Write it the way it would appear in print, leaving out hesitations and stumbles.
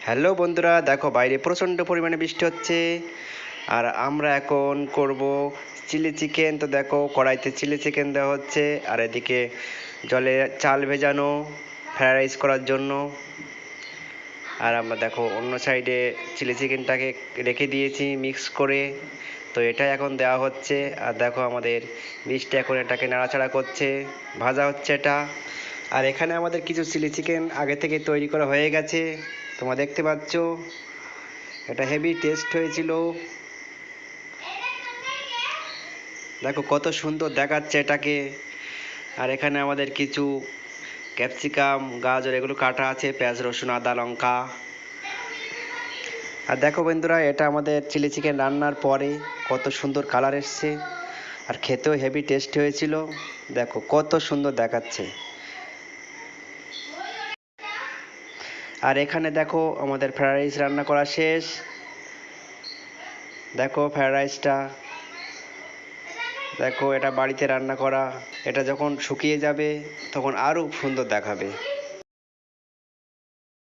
Hello বন্ধুরা, দেখো বাইরে প্রচণ্ড পরিমাণে বৃষ্টি হচ্ছে। আর আমরা এখন করব চিলি চিকেন। তো দেখো কড়াইতে চিলি চিকেন দেওয়া হচ্ছে, আর এদিকে জলে চাল ভেজানো ফ্রাইড রাইস করার জন্য। আর আমরা দেখো অন্য সাইডে চিলি চিকেনটাকে রেখে দিয়েছি মিক্স করে। তো এটা এখন দেওয়া হচ্ছে, আর দেখো আমাদের বৃষ্টি এখন এটাকে নাড়াচাড়া করছে, ভাজা হচ্ছে এটা। আর এখানে আমাদের কিছু চিলি চিকেন আগে থেকে তৈরি করা হয়ে গেছে, তোমরা দেখতে পাচ্ছ। এটা হেভি টেস্ট হয়েছিল। দেখো কত সুন্দর দেখাচ্ছে এটাকে। আর এখানে আমাদের কিছু ক্যাপসিকাম, গাজর এগুলো কাটা আছে, পেঁয়াজ, রসুন, আদা, লঙ্কা। আর দেখো বন্ধুরা, এটা আমাদের চিলি চিকেন রান্নার পরে কত সুন্দর কালার এসছে, আর খেতেও হেভি টেস্ট হয়েছিল। দেখো কত সুন্দর দেখাচ্ছে। আর এখানে দেখো আমাদের ফ্রাইড রাইস রান্না করা শেষ। দেখো ফ্রাইড রাইসটা, দেখো এটা বাড়িতে রান্না করা। এটা যখন শুকিয়ে যাবে তখন আরও সুন্দর দেখাবে।